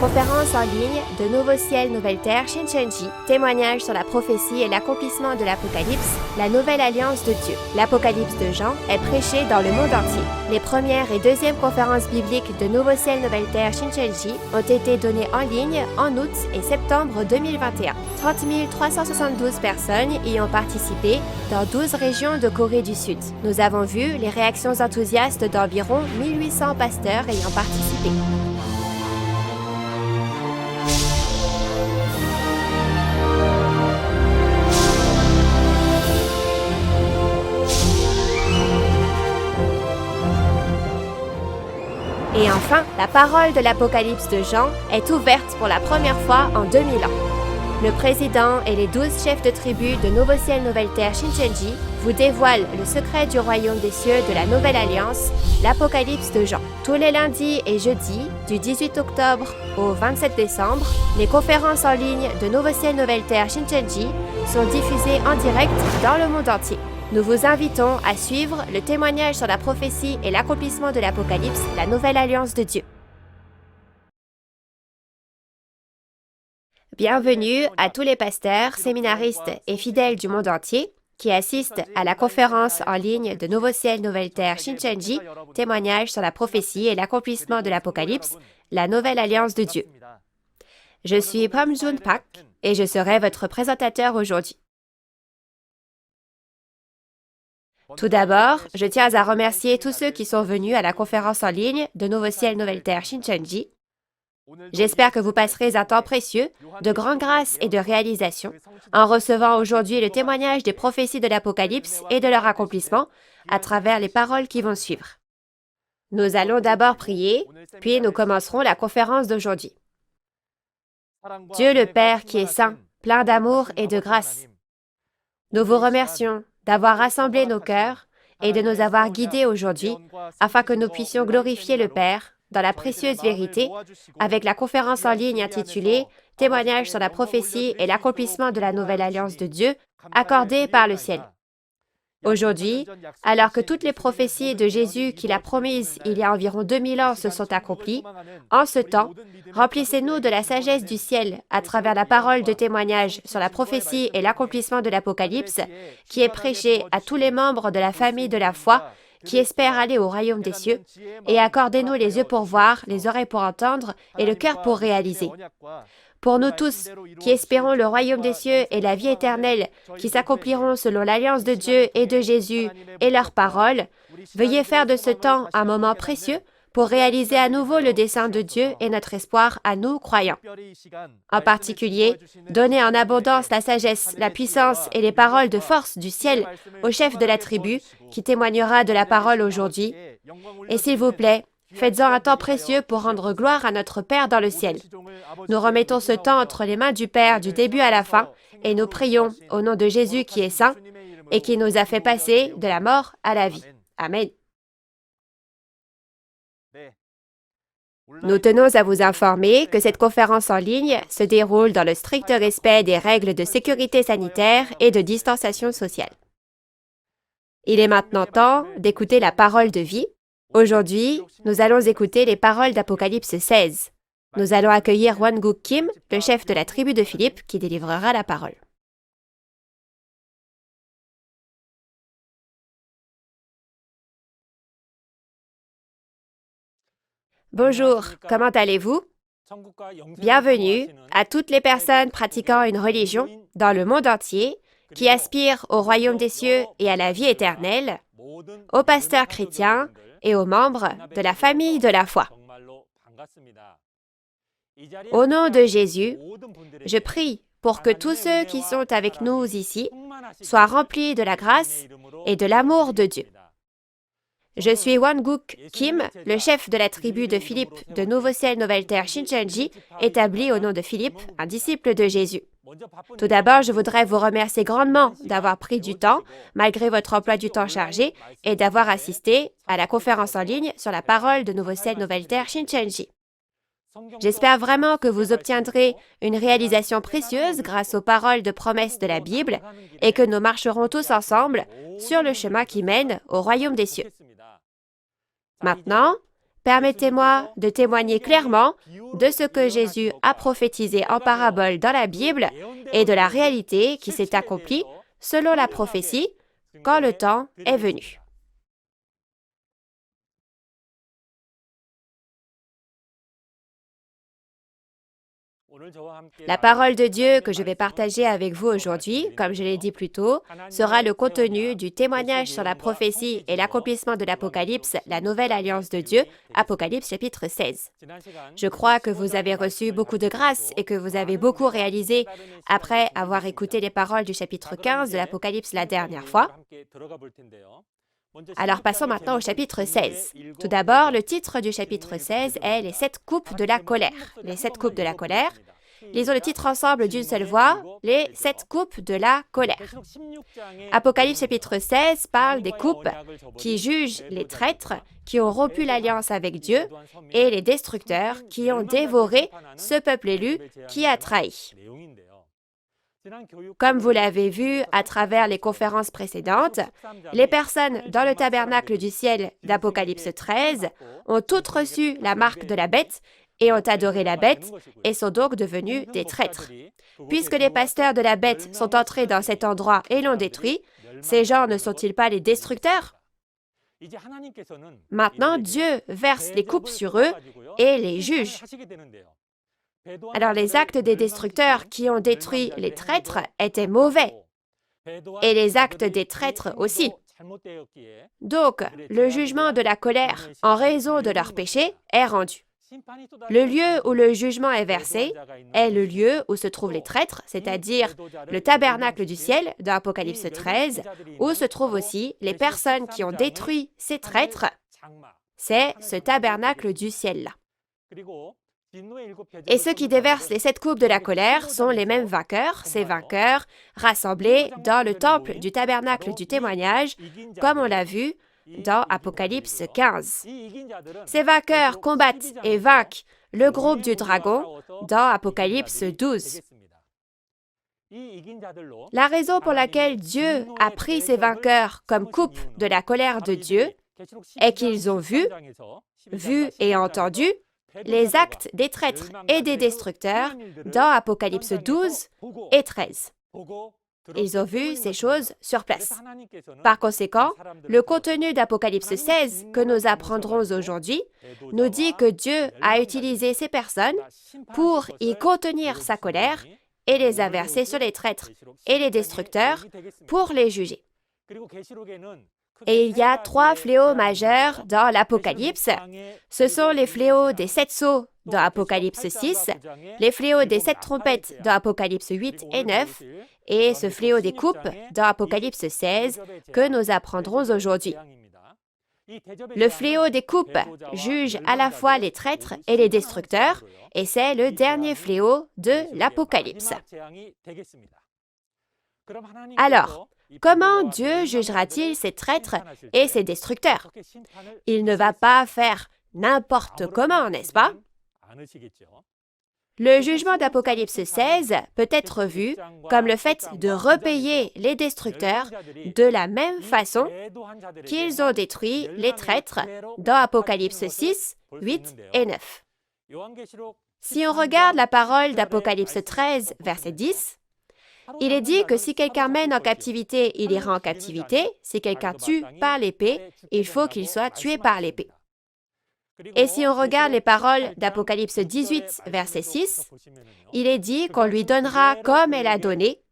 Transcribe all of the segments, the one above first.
conférence en ligne de Nouveau Ciel, Nouvelle Terre Shincheonji, témoignage sur la prophétie et l'accomplissement de l'Apocalypse, la nouvelle alliance de Dieu. L'Apocalypse de Jean est prêché dans le monde entier. Les premières et deuxièmes conférences bibliques de Nouveau Ciel, Nouvelle Terre Shincheonji ont été données en ligne en août et septembre 2021. 30 372 personnes y ont participé dans 12 régions de Corée du Sud. Nous avons vu les réactions enthousiastes d'environ 1800 pasteurs ayant participé. Et enfin, la parole de l'Apocalypse de Jean est ouverte pour la première fois en 2000 ans. Le président et les 12 chefs de tribu de Nouveau Ciel, Nouvelle Terre Shincheonji vous dévoilent le secret du royaume des cieux de la Nouvelle Alliance, l'Apocalypse de Jean. Tous les lundis et jeudis, du 18 octobre au 27 décembre, les conférences en ligne de Nouveau Ciel, Nouvelle Terre Shincheonji sont diffusées en direct dans le monde entier. Nous vous invitons à suivre le témoignage sur la prophétie et l'accomplissement de l'Apocalypse, la Nouvelle Alliance de Dieu. Bienvenue à tous les pasteurs, séminaristes et fidèles du monde entier qui assistent à la conférence en ligne de Nouveau Ciel, Nouvelle Terre Shincheonji, témoignage sur la prophétie et l'accomplissement de l'Apocalypse, la Nouvelle Alliance de Dieu. Je suis Pom Jun Pak et je serai votre présentateur aujourd'hui. Tout d'abord, je tiens à remercier tous ceux qui sont venus à la conférence en ligne de Nouveau Ciel, Nouvelle Terre Shincheonji. J'espère que vous passerez un temps précieux, de grande grâce et de réalisation, en recevant aujourd'hui le témoignage des prophéties de l'Apocalypse et de leur accomplissement à travers les paroles qui vont suivre. Nous allons d'abord prier, puis nous commencerons la conférence d'aujourd'hui. Dieu le Père qui est saint, plein d'amour et de grâce, nous vous remercions d'avoir rassemblé nos cœurs et de nous avoir guidés aujourd'hui afin que nous puissions glorifier le Père dans la précieuse vérité avec la conférence en ligne intitulée « Témoignage sur la prophétie et l'accomplissement de la nouvelle alliance de Dieu » accordée par le ciel. Aujourd'hui, alors que toutes les prophéties de Jésus qu'il a promises il y a environ 2000 ans se sont accomplies, en ce temps, remplissez-nous de la sagesse du ciel à travers la parole de témoignage sur la prophétie et l'accomplissement de l'Apocalypse qui est prêchée à tous les membres de la famille de la foi qui espèrent aller au royaume des cieux, et accordez-nous les yeux pour voir, les oreilles pour entendre et le cœur pour réaliser. Pour nous tous, qui espérons le royaume des cieux et la vie éternelle, qui s'accompliront selon l'alliance de Dieu et de Jésus et leurs paroles, veuillez faire de ce temps un moment précieux pour réaliser à nouveau le dessein de Dieu et notre espoir à nous, croyants. En particulier, donnez en abondance la sagesse, la puissance et les paroles de force du ciel au chef de la tribu qui témoignera de la parole aujourd'hui. Et s'il vous plaît, faites-en un temps précieux pour rendre gloire à notre Père dans le ciel. Nous remettons ce temps entre les mains du Père du début à la fin et nous prions au nom de Jésus qui est saint et qui nous a fait passer de la mort à la vie. Amen. Nous tenons à vous informer que cette conférence en ligne se déroule dans le strict respect des règles de sécurité sanitaire et de distanciation sociale. Il est maintenant temps d'écouter la parole de vie. Aujourd'hui, nous allons écouter les paroles d'Apocalypse 16. Nous allons accueillir Won-guk Kim, le chef de la tribu de Philippe, qui délivrera la parole. Bonjour, comment allez-vous? Bienvenue à toutes les personnes pratiquant une religion dans le monde entier qui aspirent au royaume des cieux et à la vie éternelle, aux pasteurs chrétiens et aux membres de la famille de la foi. Au nom de Jésus, je prie pour que tous ceux qui sont avec nous ici soient remplis de la grâce et de l'amour de Dieu. Je suis Won-guk Kim, le chef de la tribu de Philippe de Nouveau Ciel, Nouvelle Terre Shincheonji, établi au nom de Philippe, un disciple de Jésus. Tout d'abord, je voudrais vous remercier grandement d'avoir pris du temps, malgré votre emploi du temps chargé, et d'avoir assisté à la conférence en ligne sur la parole de Nouveau Ciel, Nouvelle Terre Shincheonji. J'espère vraiment que vous obtiendrez une réalisation précieuse grâce aux paroles de promesse de la Bible et que nous marcherons tous ensemble sur le chemin qui mène au royaume des cieux. Maintenant, permettez-moi de témoigner clairement de ce que Jésus a prophétisé en parabole dans la Bible et de la réalité qui s'est accomplie selon la prophétie quand le temps est venu. La parole de Dieu que je vais partager avec vous aujourd'hui, comme je l'ai dit plus tôt, sera le contenu du témoignage sur la prophétie et l'accomplissement de l'Apocalypse, la nouvelle alliance de Dieu, Apocalypse chapitre 16. Je crois que vous avez reçu beaucoup de grâce et que vous avez beaucoup réalisé après avoir écouté les paroles du chapitre 15 de l'Apocalypse la dernière fois. Alors passons maintenant au chapitre 16. Tout d'abord, le titre du chapitre 16 est « Les 7 coupes de la colère ». Les 7 coupes de la colère. Lisons le titre ensemble d'une seule voix, « Les 7 coupes de la colère ». Apocalypse chapitre 16 parle des coupes qui jugent les traîtres qui ont rompu l'alliance avec Dieu et les destructeurs qui ont dévoré ce peuple élu qui a trahi. Comme vous l'avez vu à travers les conférences précédentes, les personnes dans le tabernacle du ciel d'Apocalypse 13 ont toutes reçu la marque de la bête et ont adoré la bête et sont donc devenus des traîtres. Puisque les pasteurs de la bête sont entrés dans cet endroit et l'ont détruit, ces gens ne sont-ils pas les destructeurs? Maintenant, Dieu verse les coupes sur eux et les juge. Alors les actes des destructeurs qui ont détruit les traîtres étaient mauvais, et les actes des traîtres aussi. Donc, le jugement de la colère en raison de leur péché est rendu. Le lieu où le jugement est versé est le lieu où se trouvent les traîtres, c'est-à-dire le tabernacle du ciel dans Apocalypse 13, où se trouvent aussi les personnes qui ont détruit ces traîtres. C'est ce tabernacle du ciel-là. Et ceux qui déversent les 7 coupes de la colère sont les mêmes vainqueurs, ces vainqueurs rassemblés dans le temple du tabernacle du témoignage, comme on l'a vu dans Apocalypse 15. Ces vainqueurs combattent et vainquent le groupe du dragon dans Apocalypse 12. La raison pour laquelle Dieu a pris ces vainqueurs comme coupe de la colère de Dieu est qu'ils ont vu et entendu les actes des traîtres et des destructeurs dans Apocalypse 12 et 13. Ils ont vu ces choses sur place. Par conséquent, le contenu d'Apocalypse 16 que nous apprendrons aujourd'hui nous dit que Dieu a utilisé ces personnes pour y contenir sa colère et les a versées sur les traîtres et les destructeurs pour les juger. Et il y a 3 fléaux majeurs dans l'Apocalypse. Ce sont les fléaux des 7 sceaux dans Apocalypse 6, les fléaux des 7 trompettes dans Apocalypse 8 et 9, et ce fléau des coupes dans Apocalypse 16 que nous apprendrons aujourd'hui. Le fléau des coupes juge à la fois les traîtres et les destructeurs, et c'est le dernier fléau de l'Apocalypse. Alors, comment Dieu jugera-t-il ces traîtres et ces destructeurs? Il ne va pas faire n'importe comment, n'est-ce pas? Le jugement d'Apocalypse 16 peut être vu comme le fait de repayer les destructeurs de la même façon qu'ils ont détruit les traîtres dans Apocalypse 6, 8 et 9. Si on regarde la parole d'Apocalypse 13, verset 10, il est dit que si quelqu'un mène en captivité, il ira en captivité. Si quelqu'un tue par l'épée, il faut qu'il soit tué par l'épée. Et si on regarde les paroles d'Apocalypse 18, verset 6, il est dit qu'on lui donnera comme elle a donné,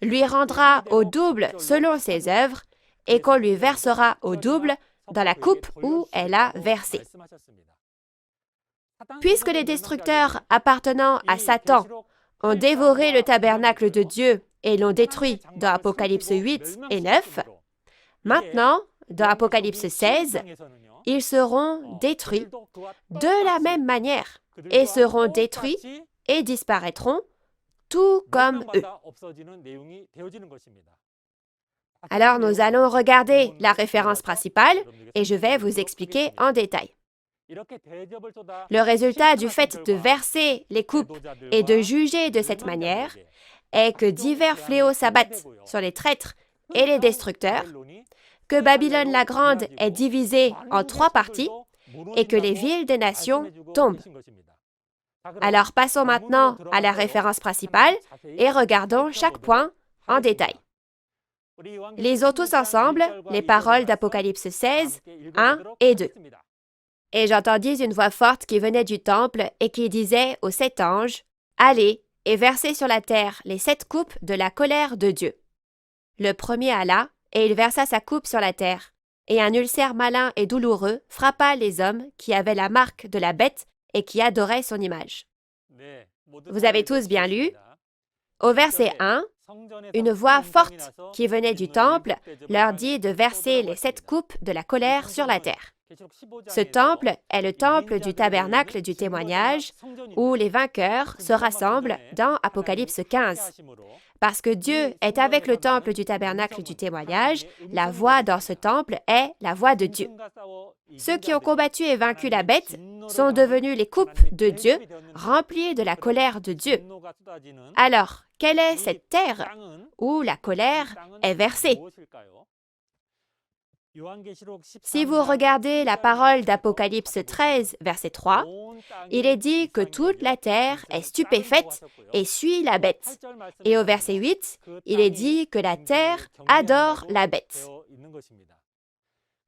lui rendra au double selon ses œuvres, et qu'on lui versera au double dans la coupe où elle a versé. Puisque les destructeurs appartenant à Satan ont dévoré le tabernacle de Dieu et l'ont détruit dans Apocalypse 8 et 9, maintenant, dans Apocalypse 16, ils seront détruits de la même manière et seront détruits et disparaîtront tout comme eux. Alors, nous allons regarder la référence principale et je vais vous expliquer en détail. Le résultat du fait de verser les coupes et de juger de cette manière est que divers fléaux s'abattent sur les traîtres et les destructeurs, que Babylone la Grande est divisée en 3 parties et que les villes des nations tombent. Alors passons maintenant à la référence principale et regardons chaque point en détail. Lisons tous ensemble les paroles d'Apocalypse 16, 1 et 2. Et j'entendis une voix forte qui venait du temple et qui disait aux 7 anges, « Allez et versez sur la terre les 7 coupes de la colère de Dieu. » Le premier alla, et il versa sa coupe sur la terre, et un ulcère malin et douloureux frappa les hommes qui avaient la marque de la bête et qui adoraient son image. Vous avez tous bien lu. Au verset 1, une voix forte qui venait du temple leur dit de verser les 7 coupes de la colère sur la terre. Ce temple est le temple du tabernacle du témoignage où les vainqueurs se rassemblent dans Apocalypse 15. Parce que Dieu est avec le temple du tabernacle du témoignage, la voix dans ce temple est la voix de Dieu. Ceux qui ont combattu et vaincu la bête sont devenus les coupes de Dieu, remplies de la colère de Dieu. Alors, quelle est cette terre où la colère est versée? Si vous regardez la parole d'Apocalypse 13, verset 3, il est dit que toute la terre est stupéfaite et suit la bête. Et au verset 8, il est dit que la terre adore la bête.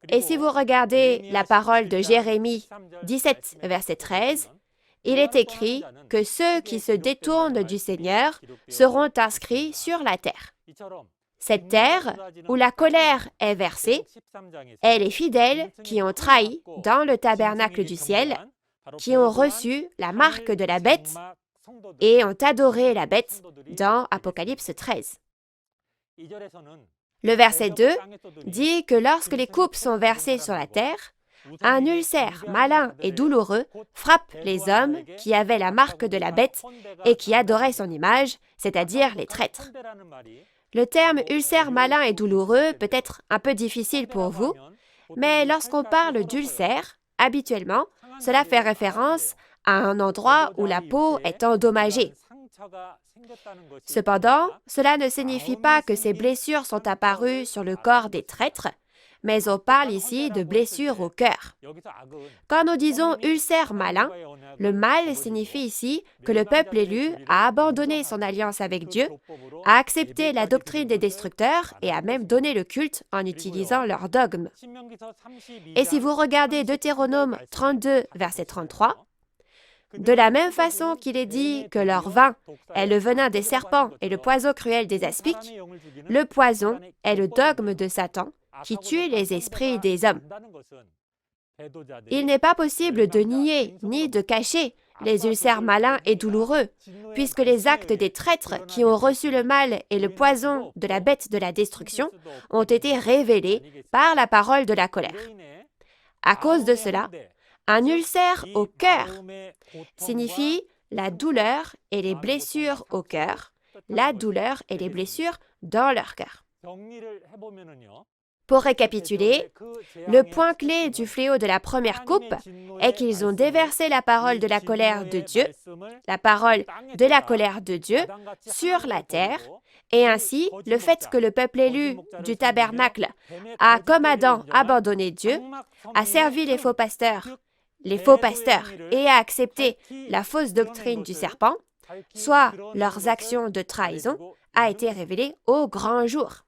Et si vous regardez la parole de Jérémie 17, verset 13, il est écrit que ceux qui se détournent du Seigneur seront inscrits sur la terre. Cette terre, où la colère est versée, est les fidèles qui ont trahi dans le tabernacle du ciel, qui ont reçu la marque de la bête et ont adoré la bête dans Apocalypse 13. Le verset 2 dit que lorsque les coupes sont versées sur la terre, un ulcère malin et douloureux frappe les hommes qui avaient la marque de la bête et qui adoraient son image, c'est-à-dire les traîtres. Le terme ulcère malin et douloureux peut être un peu difficile pour vous, mais lorsqu'on parle d'ulcère, habituellement, cela fait référence à un endroit où la peau est endommagée. Cependant, cela ne signifie pas que ces blessures sont apparues sur le corps des traîtres, mais on parle ici de blessures au cœur. Quand nous disons ulcère malin, le mal signifie ici que le peuple élu a abandonné son alliance avec Dieu, a accepté la doctrine des destructeurs et a même donné le culte en utilisant leurs dogmes. Et si vous regardez Deutéronome 32, verset 33, de la même façon qu'il est dit que leur vin est le venin des serpents et le poison cruel des aspics, le poison est le dogme de Satan qui tue les esprits des hommes. Il n'est pas possible de nier ni de cacher les ulcères malins et douloureux, puisque les actes des traîtres qui ont reçu le mal et le poison de la bête de la destruction ont été révélés par la parole de la colère. À cause de cela, un ulcère au cœur signifie la douleur et les blessures au cœur, la douleur et les blessures dans leur cœur. Pour récapituler, le point clé du fléau de la première coupe est qu'ils ont déversé la parole de la colère de Dieu, la parole de la colère de Dieu, sur la terre, et ainsi le fait que le peuple élu du tabernacle a, comme Adam, abandonné Dieu, a servi les faux pasteurs, et a accepté la fausse doctrine du serpent, soit leurs actions de trahison, a été révélée au grand jour.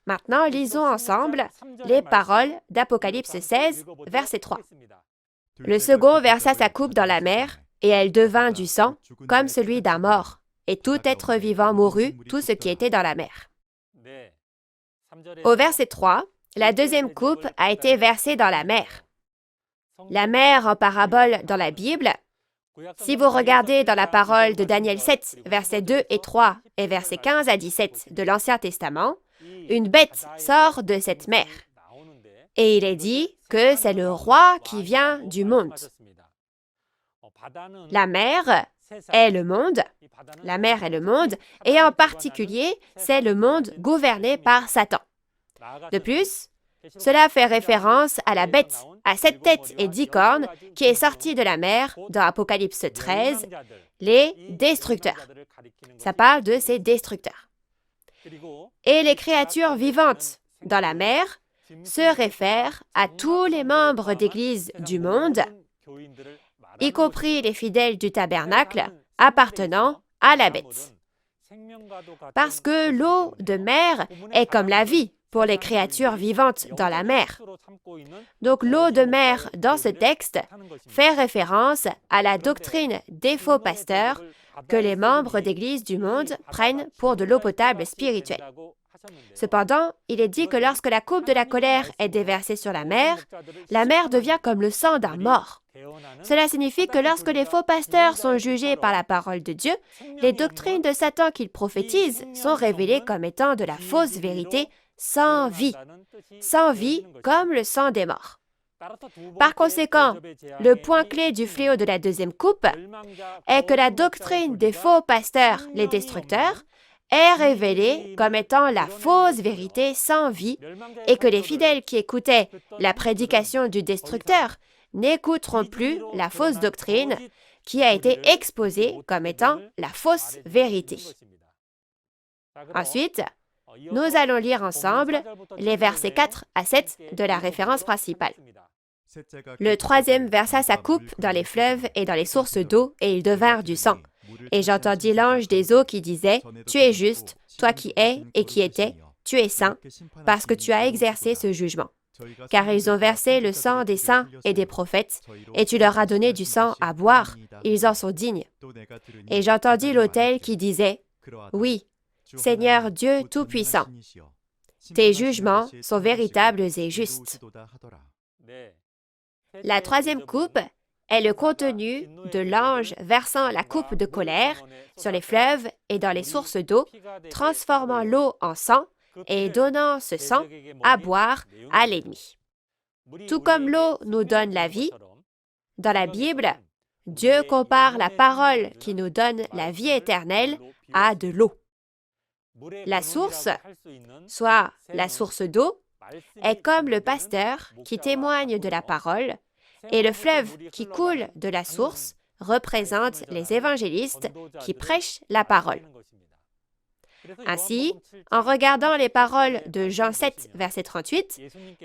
Maintenant, lisons ensemble les paroles d'Apocalypse 16, verset 3. Le second versa sa coupe dans la mer, et elle devint du sang, comme celui d'un mort, et tout être vivant mourut, tout ce qui était dans la mer. Au verset 3, la deuxième coupe a été versée dans la mer. La mer en parabole dans la Bible, si vous regardez dans la parole de Daniel 7, versets 2 et 3 et versets 15 à 17 de l'Ancien Testament, une bête sort de cette mer. Et il est dit que c'est le roi qui vient du monde. La mer est le monde, et en particulier, c'est le monde gouverné par Satan. De plus, cela fait référence à la bête, à 7 têtes et 10 cornes qui est sortie de la mer dans Apocalypse 13, les destructeurs. Ça parle de ces destructeurs. Et les créatures vivantes dans la mer se réfère à tous les membres d'Église du monde, y compris les fidèles du tabernacle appartenant à la bête. Parce que l'eau de mer est comme la vie pour les créatures vivantes dans la mer. Donc l'eau de mer dans ce texte fait référence à la doctrine des faux pasteurs que les membres d'Église du monde prennent pour de l'eau potable spirituelle. Cependant, il est dit que lorsque la coupe de la colère est déversée sur la mer devient comme le sang d'un mort. Cela signifie que lorsque les faux pasteurs sont jugés par la parole de Dieu, les doctrines de Satan qu'ils prophétisent sont révélées comme étant de la fausse vérité sans vie comme le sang des morts. Par conséquent, le point clé du fléau de la deuxième coupe est que la doctrine des faux pasteurs, les destructeurs, est révélée comme étant la fausse vérité sans vie et que les fidèles qui écoutaient la prédication du destructeur n'écouteront plus la fausse doctrine qui a été exposée comme étant la fausse vérité. Ensuite, nous allons lire ensemble les versets 4 à 7 de la référence principale. Le troisième versa sa coupe dans les fleuves et dans les sources d'eau, et ils devinrent du sang. Et j'entendis l'ange des eaux qui disait, « Tu es juste, toi qui es et qui étais, tu es saint, parce que tu as exercé ce jugement. Car ils ont versé le sang des saints et des prophètes, et tu leur as donné du sang à boire, ils en sont dignes. Et j'entendis l'autel qui disait, « Oui, Seigneur Dieu Tout-Puissant, tes jugements sont véritables et justes. » La troisième coupe est le contenu de l'ange versant la coupe de colère sur les fleuves et dans les sources d'eau, transformant l'eau en sang et donnant ce sang à boire à l'ennemi. Tout comme l'eau nous donne la vie, dans la Bible, Dieu compare la parole qui nous donne la vie éternelle à de l'eau. La source, soit la source d'eau, est comme le pasteur qui témoigne de la parole, et le fleuve qui coule de la source représente les évangélistes qui prêchent la parole. Ainsi, en regardant les paroles de Jean 7, verset 38,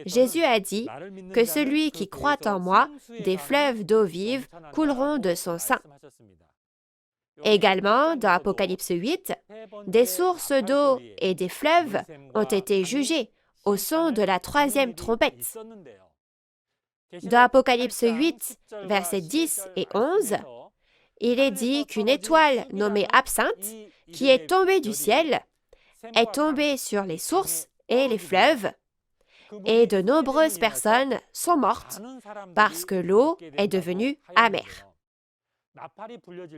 Jésus a dit que celui qui croit en moi, des fleuves d'eau vive couleront de son sein. Également, dans Apocalypse 8, des sources d'eau et des fleuves ont été jugés au son de la troisième trompette. Dans Apocalypse 8, versets 10 et 11, il est dit qu'une étoile nommée Absinthe, qui est tombée du ciel, est tombée sur les sources et les fleuves, et de nombreuses personnes sont mortes parce que l'eau est devenue amère.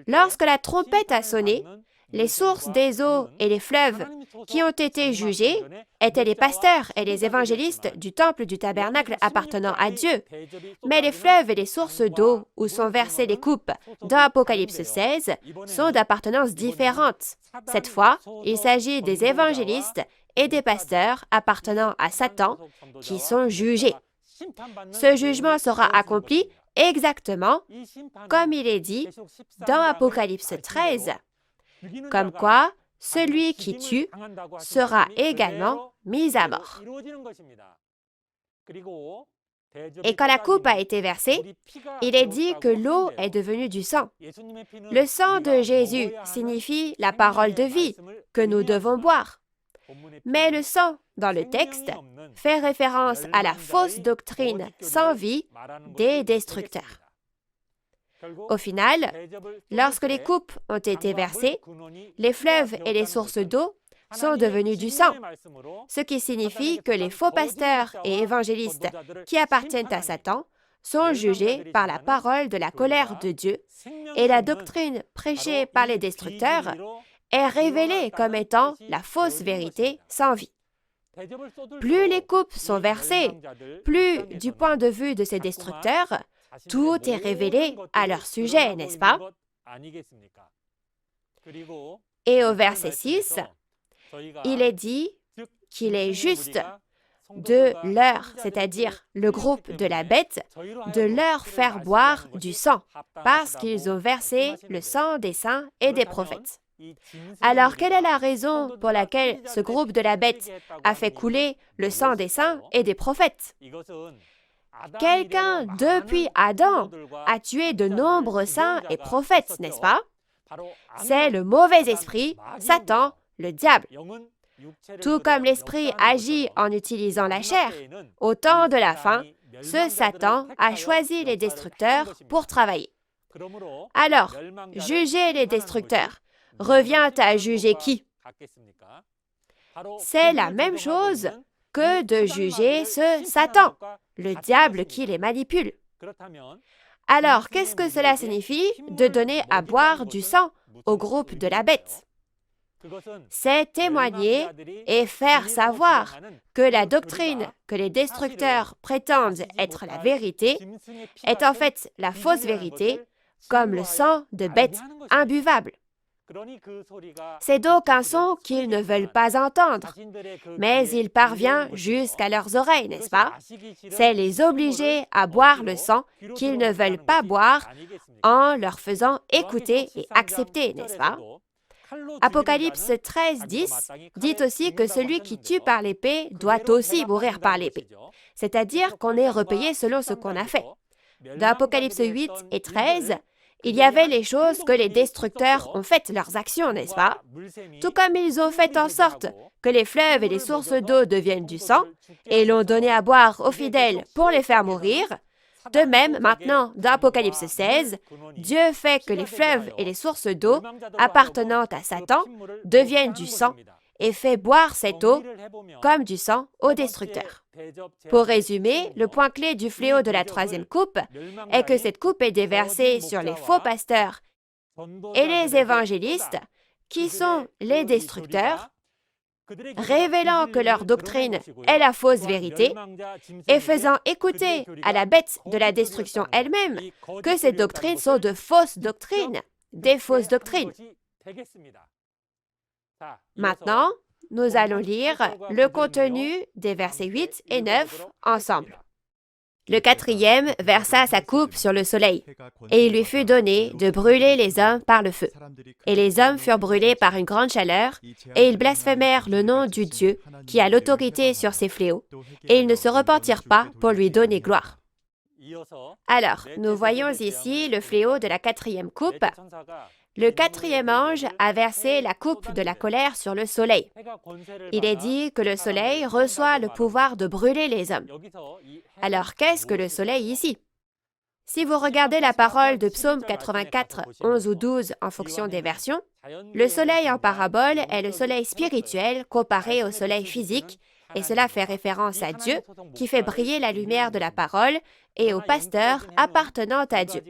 Lorsque la trompette a sonné, les sources des eaux et les fleuves qui ont été jugés étaient les pasteurs et les évangélistes du temple du tabernacle appartenant à Dieu. Mais les fleuves et les sources d'eau où sont versées les coupes dans Apocalypse 16 sont d'appartenances différentes. Cette fois, il s'agit des évangélistes et des pasteurs appartenant à Satan qui sont jugés. Ce jugement sera accompli exactement comme il est dit dans Apocalypse 13, comme quoi celui qui tue sera également mis à mort. Et quand la coupe a été versée, il est dit que l'eau est devenue du sang. Le sang de Jésus signifie la parole de vie que nous devons boire. Mais le sang, dans le texte, fait référence à la fausse doctrine sans vie des destructeurs. Au final, lorsque les coupes ont été versées, les fleuves et les sources d'eau sont devenus du sang, ce qui signifie que les faux pasteurs et évangélistes qui appartiennent à Satan sont jugés par la parole de la colère de Dieu et la doctrine prêchée par les destructeurs est révélée comme étant la fausse vérité sans vie. Plus les coupes sont versées, plus, du point de vue de ces destructeurs, tout est révélé à leur sujet, n'est-ce pas? Et au verset 6, il est dit qu'il est juste de leur, c'est-à-dire le groupe de la bête, de leur faire boire du sang, parce qu'ils ont versé le sang des saints et des prophètes. Alors, quelle est la raison pour laquelle ce groupe de la bête a fait couler le sang des saints et des prophètes? Quelqu'un, depuis Adam, a tué de nombreux saints et prophètes, n'est-ce pas? C'est le mauvais esprit, Satan, le diable. Tout comme l'esprit agit en utilisant la chair, au temps de la fin, ce Satan a choisi les destructeurs pour travailler. Alors, juger les destructeurs revient à juger qui? C'est la même chose que de juger ce Satan, le diable qui les manipule. Alors, qu'est-ce que cela signifie de donner à boire du sang au groupe de la bête? C'est témoigner et faire savoir que la doctrine que les destructeurs prétendent être la vérité est en fait la fausse vérité, comme le sang de bêtes imbuvables. C'est donc un son qu'ils ne veulent pas entendre, mais il parvient jusqu'à leurs oreilles, n'est-ce pas? C'est les obliger à boire le sang qu'ils ne veulent pas boire en leur faisant écouter et accepter, n'est-ce pas? Apocalypse 13:10 dit aussi que celui qui tue par l'épée doit aussi mourir par l'épée, c'est-à-dire qu'on est repayé selon ce qu'on a fait. Dans Apocalypse 8 et 13, il y avait les choses que les destructeurs ont faites, leurs actions, n'est-ce pas? Tout comme ils ont fait en sorte que les fleuves et les sources d'eau deviennent du sang et l'ont donné à boire aux fidèles pour les faire mourir, de même, maintenant, dans Apocalypse 16, Dieu fait que les fleuves et les sources d'eau appartenant à Satan deviennent du sang et fait boire cette eau comme du sang aux destructeurs. Pour résumer, le point clé du fléau de la troisième coupe est que cette coupe est déversée sur les faux pasteurs et les évangélistes, qui sont les destructeurs, révélant que leur doctrine est la fausse vérité et faisant écouter à la bête de la destruction elle-même que ces doctrines sont de fausses doctrines, des fausses doctrines. Maintenant, nous allons lire le contenu des versets 8 et 9 ensemble. Le quatrième versa sa coupe sur le soleil, et il lui fut donné de brûler les hommes par le feu. Et les hommes furent brûlés par une grande chaleur, et ils blasphémèrent le nom du Dieu qui a l'autorité sur ces fléaux, et ils ne se repentirent pas pour lui donner gloire. Alors, nous voyons ici le fléau de la quatrième coupe. Le quatrième ange a versé la coupe de la colère sur le soleil. Il est dit que le soleil reçoit le pouvoir de brûler les hommes. Alors, qu'est-ce que le soleil ici? Si vous regardez la parole de Psaume 84, 11 ou 12 en fonction des versions, le soleil en parabole est le soleil spirituel comparé au soleil physique, et cela fait référence à Dieu qui fait briller la lumière de la parole et au pasteur appartenant à Dieu.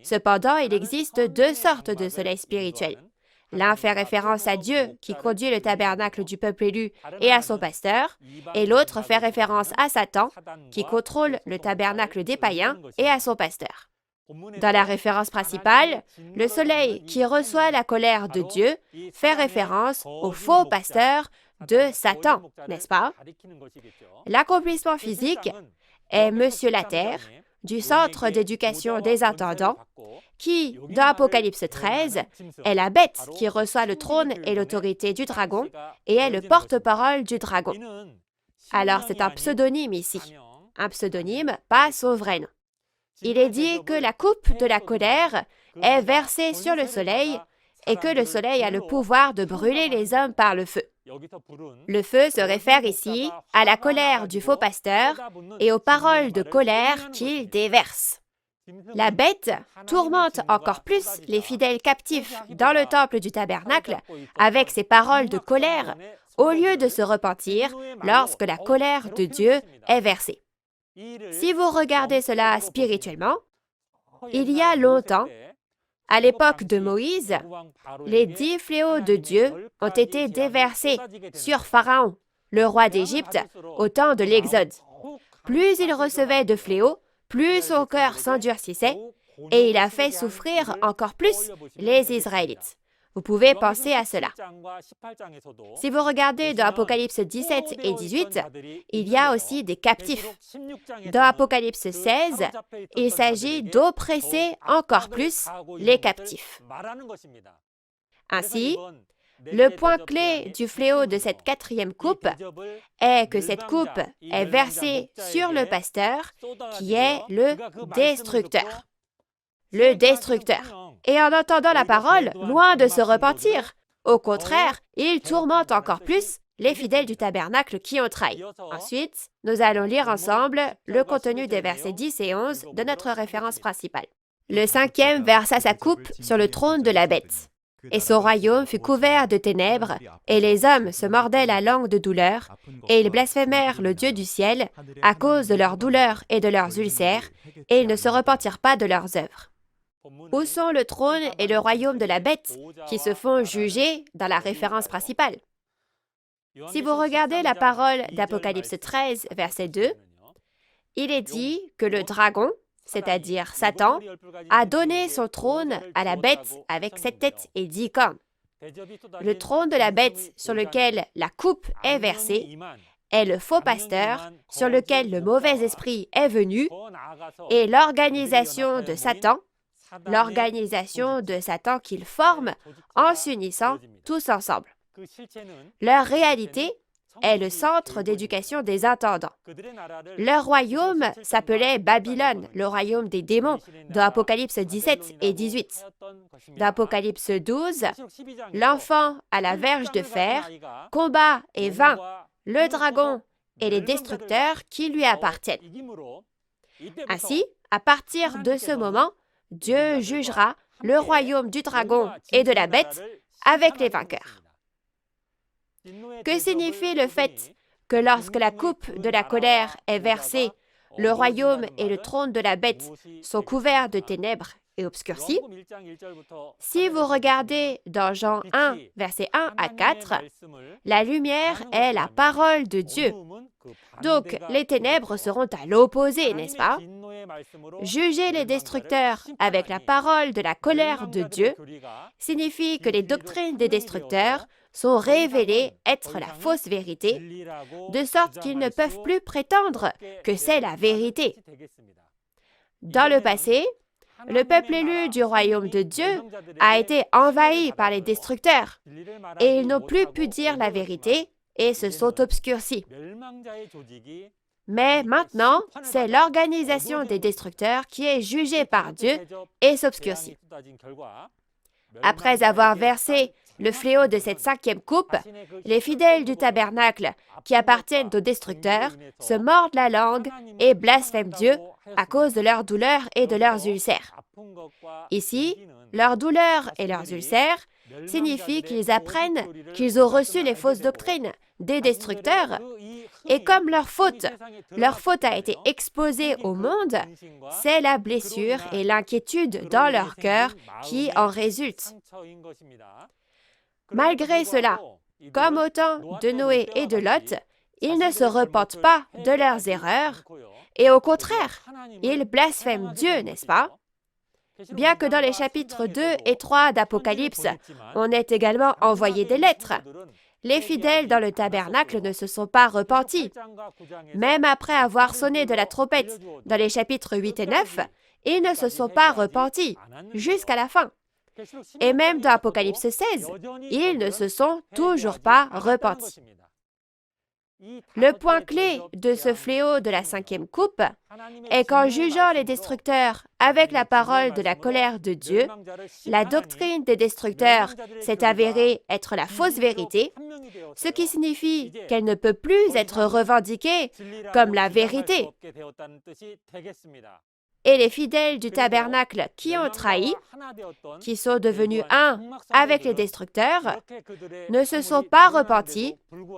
Cependant, il existe deux sortes de soleil spirituel. L'un fait référence à Dieu qui conduit le tabernacle du peuple élu et à son pasteur, et l'autre fait référence à Satan qui contrôle le tabernacle des païens et à son pasteur. Dans la référence principale, le soleil qui reçoit la colère de Dieu fait référence au faux pasteur de Satan, n'est-ce pas? L'accomplissement physique est Monsieur la Terre, du Centre d'éducation des intendants, qui, dans Apocalypse 13, est la bête qui reçoit le trône et l'autorité du dragon et est le porte-parole du dragon. Alors, c'est un pseudonyme ici. Un pseudonyme, pas son vrai nom. Il est dit que la coupe de la colère est versée sur le soleil et que le soleil a le pouvoir de brûler les hommes par le feu. Le feu se réfère ici à la colère du faux pasteur et aux paroles de colère qu'il déverse. La bête tourmente encore plus les fidèles captifs dans le temple du tabernacle avec ses paroles de colère au lieu de se repentir lorsque la colère de Dieu est versée. Si vous regardez cela spirituellement, il y a longtemps, à l'époque de Moïse, les 10 fléaux de Dieu ont été déversés sur Pharaon, le roi d'Égypte, au temps de l'Exode. Plus il recevait de fléaux, plus son cœur s'endurcissait, et il a fait souffrir encore plus les Israélites. Vous pouvez penser à cela. Si vous regardez dans Apocalypse 17 et 18, il y a aussi des captifs. Dans Apocalypse 16, il s'agit d'oppresser encore plus les captifs. Ainsi, le point clé du fléau de cette quatrième coupe est que cette coupe est versée sur le pasteur, qui est le destructeur. Le destructeur. Et en entendant la parole, loin de se repentir, au contraire, il tourmente encore plus les fidèles du tabernacle qui ont trahi. Ensuite, nous allons lire ensemble le contenu des versets 10 et 11 de notre référence principale. Le cinquième versa sa coupe sur le trône de la bête. Et son royaume fut couvert de ténèbres, et les hommes se mordaient la langue de douleur, et ils blasphémèrent le Dieu du ciel à cause de leurs douleurs et de leurs ulcères, et ils ne se repentirent pas de leurs œuvres. Où sont le trône et le royaume de la bête qui se font juger dans la référence principale? Si vous regardez la parole d'Apocalypse 13, verset 2, il est dit que le dragon, c'est-à-dire Satan, a donné son trône à la bête avec 7 têtes et 10 cornes. Le trône de la bête sur lequel la coupe est versée est le faux pasteur sur lequel le mauvais esprit est venu, et l'organisation de Satan qu'ils forment en s'unissant tous ensemble. Leur réalité est le centre d'éducation des intendants. Leur royaume s'appelait Babylone, le royaume des démons, dans Apocalypse 17 et 18. Dans Apocalypse 12, l'enfant à la verge de fer combat et vainc le dragon et les destructeurs qui lui appartiennent. Ainsi, à partir de ce moment, Dieu jugera le royaume du dragon et de la bête avec les vainqueurs. Que signifie le fait que lorsque la coupe de la colère est versée, le royaume et le trône de la bête sont couverts de ténèbres et obscurcis? Si vous regardez dans Jean 1, versets 1 à 4, la lumière est la parole de Dieu. Donc, les ténèbres seront à l'opposé, n'est-ce pas? Juger les destructeurs avec la parole de la colère de Dieu signifie que les doctrines des destructeurs sont révélées être la fausse vérité, de sorte qu'ils ne peuvent plus prétendre que c'est la vérité. Dans le passé, le peuple élu du royaume de Dieu a été envahi par les destructeurs, et ils n'ont plus pu dire la vérité et se sont obscurcis. Mais maintenant, c'est l'organisation des destructeurs qui est jugée par Dieu et s'obscurcit. Après avoir versé le fléau de cette cinquième coupe, les fidèles du tabernacle qui appartiennent aux destructeurs se mordent la langue et blasphèment Dieu à cause de leurs douleurs et de leurs ulcères. Ici, leurs douleurs et leurs ulcères signifient qu'ils apprennent qu'ils ont reçu les fausses doctrines des destructeurs, et comme leur faute a été exposée au monde, c'est la blessure et l'inquiétude dans leur cœur qui en résultent. Malgré cela, comme au temps de Noé et de Lot, ils ne se repentent pas de leurs erreurs, et au contraire, ils blasphèment Dieu, n'est-ce pas? Bien que dans les chapitres 2 et 3 d'Apocalypse, on ait également envoyé des lettres, les fidèles dans le tabernacle ne se sont pas repentis. Même après avoir sonné de la trompette dans les chapitres 8 et 9, ils ne se sont pas repentis jusqu'à la fin. Et même dans Apocalypse 16, ils ne se sont toujours pas repentis. Le point clé de ce fléau de la cinquième coupe est qu'en jugeant les destructeurs avec la parole de la colère de Dieu, la doctrine des destructeurs s'est avérée être la fausse vérité, ce qui signifie qu'elle ne peut plus être revendiquée comme la vérité. Et les fidèles du tabernacle qui ont trahi, qui sont devenus un avec les destructeurs, ne se sont pas repentis,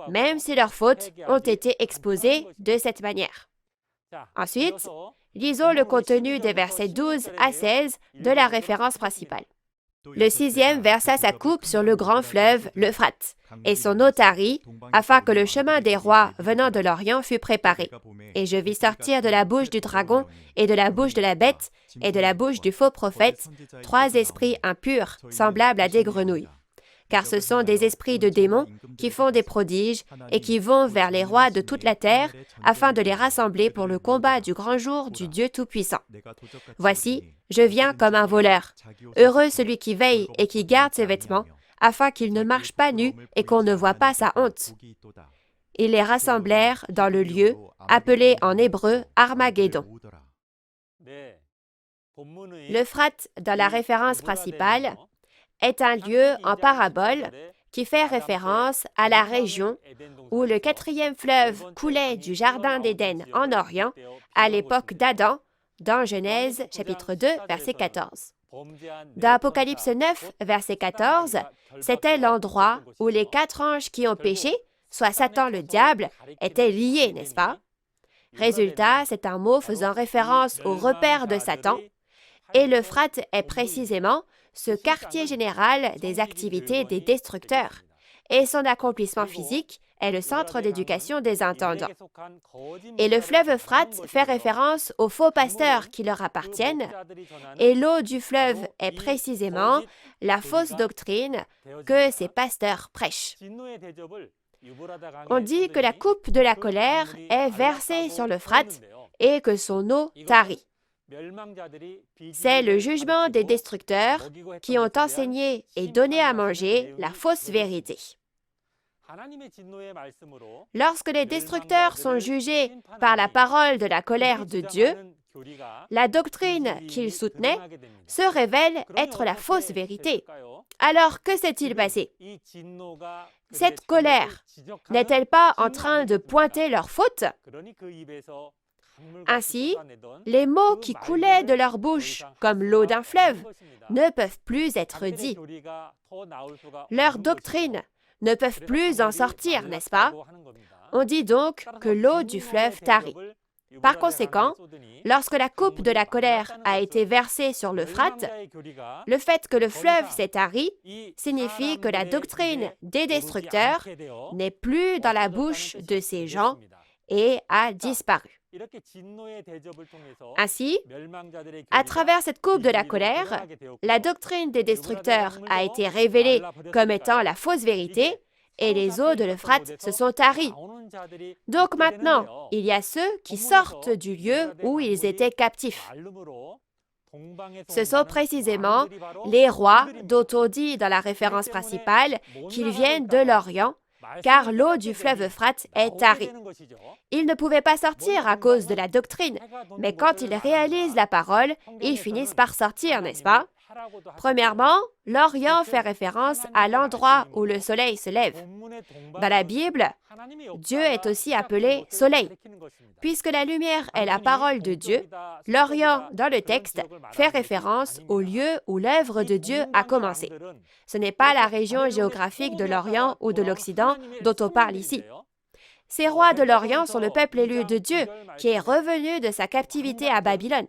même si leurs fautes ont été exposées de cette manière. Ensuite, lisons le contenu des versets 12 à 16 de la référence principale. Le sixième versa sa coupe sur le grand fleuve, l'Euphrate, et son eau tarit, afin que le chemin des rois venant de l'Orient fût préparé. Et je vis sortir de la bouche du dragon, et de la bouche de la bête, et de la bouche du faux prophète, 3 esprits impurs, semblables à des grenouilles. Car ce sont des esprits de démons qui font des prodiges et qui vont vers les rois de toute la terre afin de les rassembler pour le combat du grand jour du Dieu Tout-Puissant. Voici, je viens comme un voleur. Heureux celui qui veille et qui garde ses vêtements, afin qu'il ne marche pas nu et qu'on ne voie pas sa honte. Ils les rassemblèrent dans le lieu appelé en hébreu Armageddon. L'Euphrate, dans la référence principale, est un lieu en parabole qui fait référence à la région où le quatrième fleuve coulait du Jardin d'Éden en Orient à l'époque d'Adam, dans Genèse chapitre 2, verset 14. Dans Apocalypse 9, verset 14, c'était l'endroit où les 4 anges qui ont péché, soit Satan le diable, étaient liés, n'est-ce pas? Résultat, c'est un mot faisant référence au repère de Satan, et l'Euphrate est précisément ce quartier général des activités des destructeurs, et son accomplissement physique est le centre d'éducation des intendants. Et le fleuve Euphrate fait référence aux faux pasteurs qui leur appartiennent, et l'eau du fleuve est précisément la fausse doctrine que ces pasteurs prêchent. On dit que la coupe de la colère est versée sur l'Euphrate et que son eau tarit. C'est le jugement des destructeurs qui ont enseigné et donné à manger la fausse vérité. Lorsque les destructeurs sont jugés par la parole de la colère de Dieu, la doctrine qu'ils soutenaient se révèle être la fausse vérité. Alors, que s'est-il passé? Cette colère n'est-elle pas en train de pointer leur faute? Ainsi, les mots qui coulaient de leur bouche comme l'eau d'un fleuve ne peuvent plus être dits. Leurs doctrines ne peuvent plus en sortir, n'est-ce pas? On dit donc que l'eau du fleuve tarit. Par conséquent, lorsque la coupe de la colère a été versée sur l'Euphrate, le fait que le fleuve s'est tari signifie que la doctrine des destructeurs n'est plus dans la bouche de ces gens et a disparu. Ainsi, à travers cette coupe de la colère, la doctrine des destructeurs a été révélée comme étant la fausse vérité et les eaux de l'Euphrate se sont taries. Donc maintenant, il y a ceux qui sortent du lieu où ils étaient captifs. Ce sont précisément les rois dont on dit dans la référence principale qu'ils viennent de l'Orient, car l'eau du fleuve Euphrate est tarie. Ils ne pouvaient pas sortir à cause de la doctrine, mais quand ils réalisent la parole, ils finissent par sortir, n'est-ce pas? Premièrement, l'Orient fait référence à l'endroit où le soleil se lève. Dans la Bible, Dieu est aussi appelé soleil. Puisque la lumière est la parole de Dieu, l'Orient, dans le texte, fait référence au lieu où l'œuvre de Dieu a commencé. Ce n'est pas la région géographique de l'Orient ou de l'Occident dont on parle ici. Ces rois de l'Orient sont le peuple élu de Dieu qui est revenu de sa captivité à Babylone.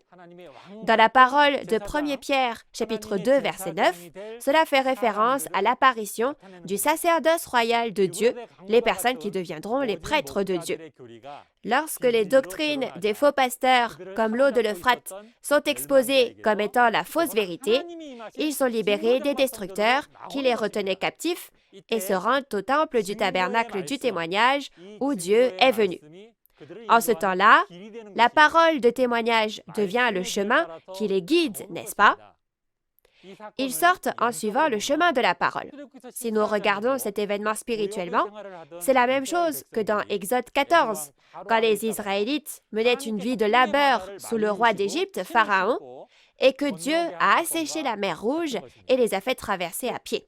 Dans la parole de 1 Pierre, chapitre 2, verset 9, cela fait référence à l'apparition du sacerdoce royal de Dieu, les personnes qui deviendront les prêtres de Dieu. Lorsque les doctrines des faux pasteurs, comme l'eau de l'Euphrate, sont exposées comme étant la fausse vérité, ils sont libérés des destructeurs qui les retenaient captifs et se rendent au temple du tabernacle du témoignage où Dieu est venu. En ce temps-là, la parole de témoignage devient le chemin qui les guide, n'est-ce pas? Ils sortent en suivant le chemin de la parole. Si nous regardons cet événement spirituellement, c'est la même chose que dans Exode 14, quand les Israélites menaient une vie de labeur sous le roi d'Égypte, Pharaon, et que Dieu a asséché la mer Rouge et les a fait traverser à pied.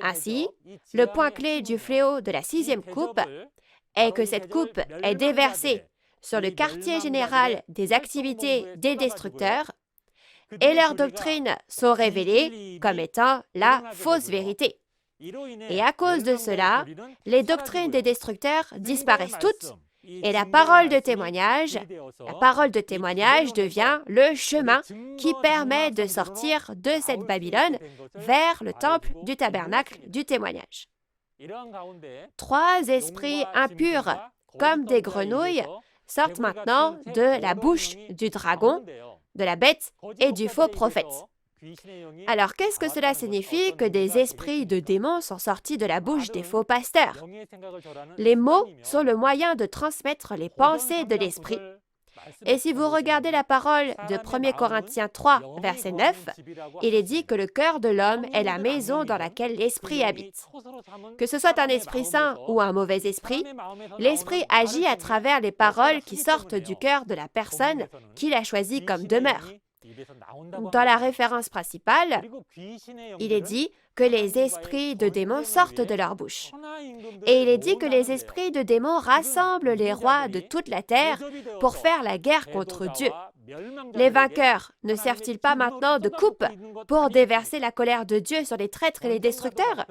Ainsi, le point clé du fléau de la 6e coupe est que cette coupe est déversée sur le quartier général des activités des destructeurs et leurs doctrines sont révélées comme étant la fausse vérité. Et à cause de cela, les doctrines des destructeurs disparaissent toutes et la parole de témoignage devient le chemin qui permet de sortir de cette Babylone vers le temple du tabernacle du témoignage. 3 esprits impurs, comme des grenouilles, sortent maintenant de la bouche du dragon, de la bête et du faux prophète. Alors, qu'est-ce que cela signifie que des esprits de démons sont sortis de la bouche des faux pasteurs? Les mots sont le moyen de transmettre les pensées de l'esprit. Et si vous regardez la parole de 1 Corinthiens 3, verset 9, il est dit que le cœur de l'homme est la maison dans laquelle l'esprit habite. Que ce soit un esprit saint ou un mauvais esprit, l'esprit agit à travers les paroles qui sortent du cœur de la personne qu'il a choisie comme demeure. Dans la référence principale, il est dit que les esprits de démons sortent de leur bouche. Et il est dit que les esprits de démons rassemblent les rois de toute la terre pour faire la guerre contre Dieu. Les vainqueurs ne servent-ils pas maintenant de coupe pour déverser la colère de Dieu sur les traîtres et les destructeurs?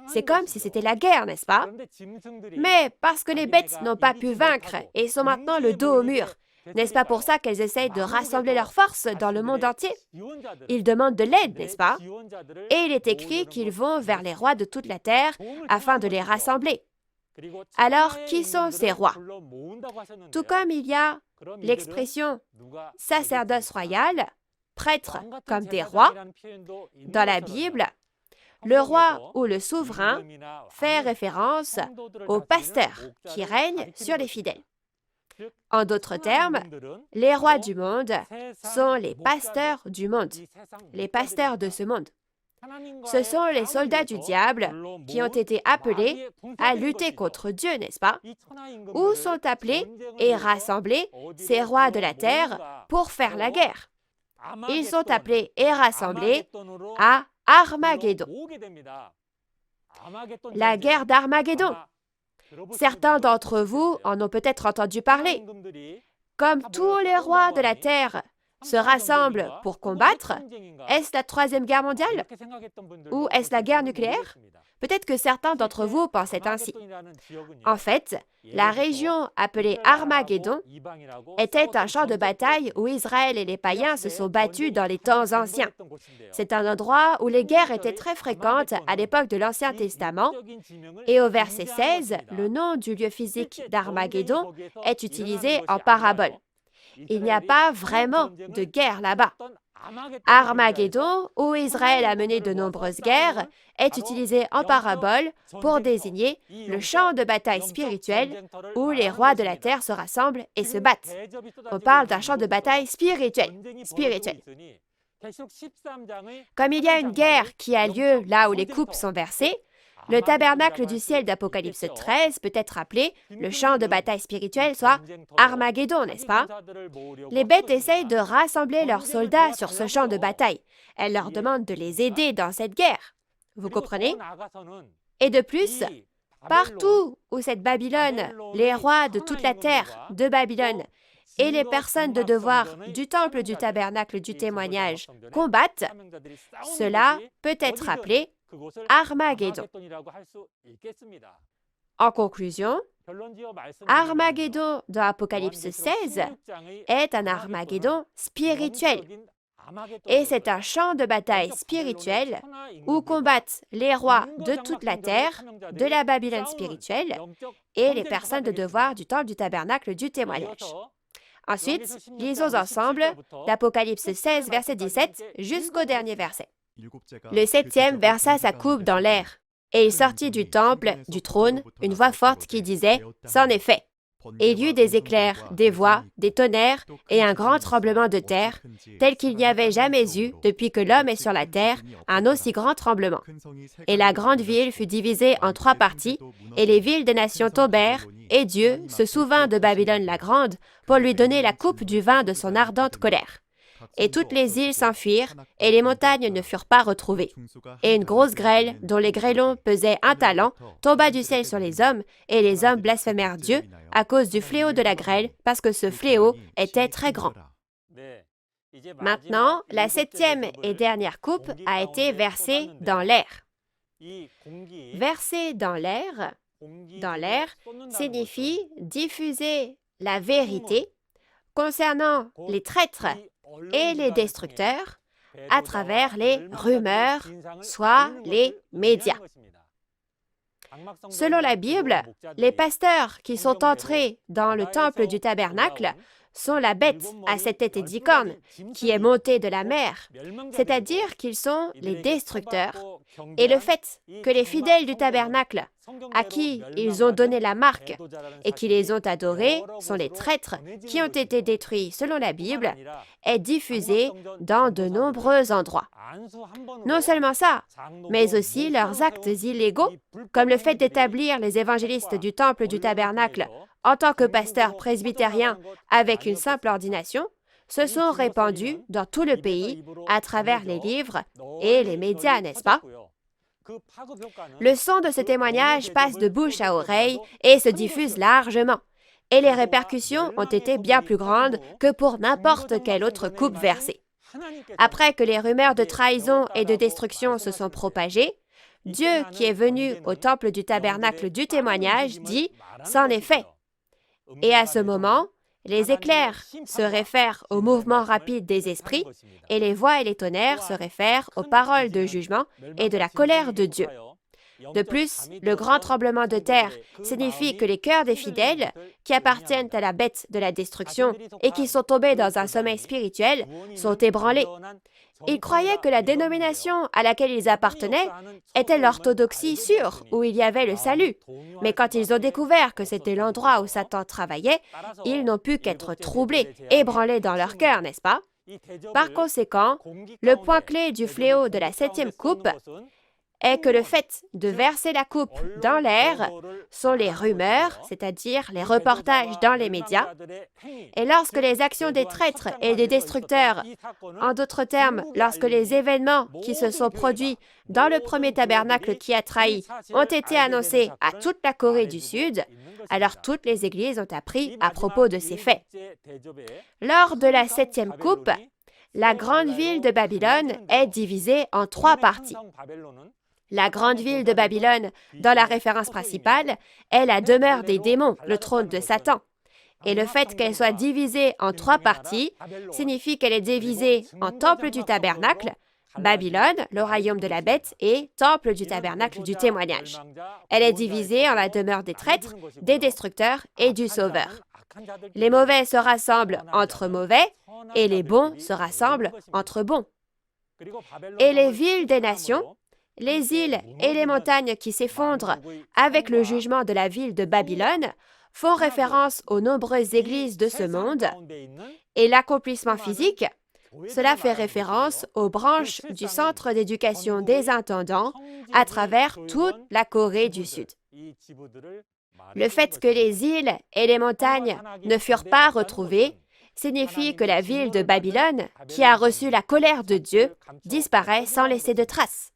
C'est comme si c'était la guerre, n'est-ce pas? Mais parce que les bêtes n'ont pas pu vaincre et sont maintenant le dos au mur, n'est-ce pas pour ça qu'elles essayent de rassembler leurs forces dans le monde entier? Ils demandent de l'aide, n'est-ce pas? Et il est écrit qu'ils vont vers les rois de toute la terre afin de les rassembler. Alors, qui sont ces rois? Tout comme il y a l'expression sacerdoce royal, prêtres comme des rois, dans la Bible, le roi ou le souverain fait référence au pasteur qui règne sur les fidèles. En d'autres termes, les rois du monde sont les pasteurs du monde, les pasteurs de ce monde. Ce sont les soldats du diable qui ont été appelés à lutter contre Dieu, n'est-ce pas? Où sont appelés et rassemblés ces rois de la terre pour faire la guerre? Ils sont appelés et rassemblés à Armageddon, la guerre d'Armageddon. Certains d'entre vous en ont peut-être entendu parler. Comme tous les rois de la terre se rassemblent pour combattre, est-ce la Troisième Guerre mondiale? Ou est-ce la guerre nucléaire? Peut-être que certains d'entre vous pensaient ainsi. En fait, la région appelée Armageddon était un champ de bataille où Israël et les païens se sont battus dans les temps anciens. C'est un endroit où les guerres étaient très fréquentes à l'époque de l'Ancien Testament, et au verset 16, le nom du lieu physique d'Armageddon est utilisé en parabole. Il n'y a pas vraiment de guerre là-bas. Armageddon, où Israël a mené de nombreuses guerres, est utilisé en parabole pour désigner le champ de bataille spirituel où les rois de la terre se rassemblent et se battent. On parle d'un champ de bataille spirituel. Comme il y a une guerre qui a lieu là où les coupes sont versées, le tabernacle du ciel d'Apocalypse 13 peut être appelé le champ de bataille spirituel, soit Armageddon, n'est-ce pas? Les bêtes essayent de rassembler leurs soldats sur ce champ de bataille. Elles leur demandent de les aider dans cette guerre. Vous comprenez? Et de plus, partout où cette Babylone, les rois de toute la terre de Babylone et les personnes de devoir du temple du tabernacle du témoignage combattent, cela peut être appelé Armageddon. En conclusion, Armageddon dans Apocalypse 16 est un Armageddon spirituel. Et c'est un champ de bataille spirituel où combattent les rois de toute la terre, de la Babylone spirituelle, et les personnes de devoir du temple du tabernacle du témoignage. Ensuite, lisons ensemble l'Apocalypse 16, verset 17, jusqu'au dernier verset. Le septième versa sa coupe dans l'air, et il sortit du temple, du trône, une voix forte qui disait « C'en est fait ». Et il y eut des éclairs, des voix, des tonnerres et un grand tremblement de terre, tel qu'il n'y avait jamais eu, depuis que l'homme est sur la terre, un aussi grand tremblement. Et la grande ville fut divisée en 3 parties, et les villes des nations tombèrent, et Dieu se souvint de Babylone la grande pour lui donner la coupe du vin de son ardente colère. Et toutes les îles s'enfuirent, et les montagnes ne furent pas retrouvées. Et une grosse grêle, dont les grêlons pesaient 1 talent, tomba du ciel sur les hommes, et les hommes blasphémèrent Dieu à cause du fléau de la grêle, parce que ce fléau était très grand. Maintenant, la 7e et dernière coupe a été versée dans l'air. Verser dans l'air signifie diffuser la vérité concernant les traîtres et les destructeurs à travers les rumeurs, soit les médias. Selon la Bible, les pasteurs qui sont entrés dans le temple du tabernacle sont la bête à 7 têtes et 10 cornes qui est montée de la mer, c'est-à-dire qu'ils sont les destructeurs. Et le fait que les fidèles du tabernacle à qui ils ont donné la marque et qui les ont adorés sont les traîtres qui ont été détruits selon la Bible, est diffusée dans de nombreux endroits. Non seulement ça, mais aussi leurs actes illégaux, comme le fait d'établir les évangélistes du Temple du Tabernacle en tant que pasteurs presbytériens avec une simple ordination, se sont répandus dans tout le pays à travers les livres et les médias, n'est-ce pas? Le son de ce témoignage passe de bouche à oreille et se diffuse largement. Et les répercussions ont été bien plus grandes que pour n'importe quelle autre coupe versée. Après que les rumeurs de trahison et de destruction se sont propagées, Dieu qui est venu au temple du tabernacle du témoignage dit « c'en est fait ». Et à ce moment, les éclairs se réfèrent au mouvement rapide des esprits et les voix et les tonnerres se réfèrent aux paroles de jugement et de la colère de Dieu. De plus, le grand tremblement de terre signifie que les cœurs des fidèles, qui appartiennent à la bête de la destruction et qui sont tombés dans un sommeil spirituel, sont ébranlés. Ils croyaient que la dénomination à laquelle ils appartenaient était l'orthodoxie sûre, où il y avait le salut. Mais quand ils ont découvert que c'était l'endroit où Satan travaillait, ils n'ont pu qu'être troublés, ébranlés dans leur cœur, n'est-ce pas? Par conséquent, le point clé du fléau de la 7e coupe est que le fait de verser la coupe dans l'air sont les rumeurs, c'est-à-dire les reportages dans les médias, et lorsque les actions des traîtres et des destructeurs, en d'autres termes, lorsque les événements qui se sont produits dans le premier tabernacle qui a trahi ont été annoncés à toute la Corée du Sud, alors toutes les églises ont appris à propos de ces faits. Lors de la 7e coupe, la grande ville de Babylone est divisée en 3 parties. La grande ville de Babylone, dans la référence principale, est la demeure des démons, le trône de Satan. Et le fait qu'elle soit divisée en 3 parties signifie qu'elle est divisée en temple du tabernacle, Babylone, le royaume de la bête, et temple du tabernacle du témoignage. Elle est divisée en la demeure des traîtres, des destructeurs et du sauveur. Les mauvais se rassemblent entre mauvais et les bons se rassemblent entre bons. Et les villes des nations, les îles et les montagnes qui s'effondrent avec le jugement de la ville de Babylone font référence aux nombreuses églises de ce monde, et l'accomplissement physique, cela fait référence aux branches du centre d'éducation des intendants à travers toute la Corée du Sud. Le fait que les îles et les montagnes ne furent pas retrouvées signifie que la ville de Babylone, qui a reçu la colère de Dieu, disparaît sans laisser de traces.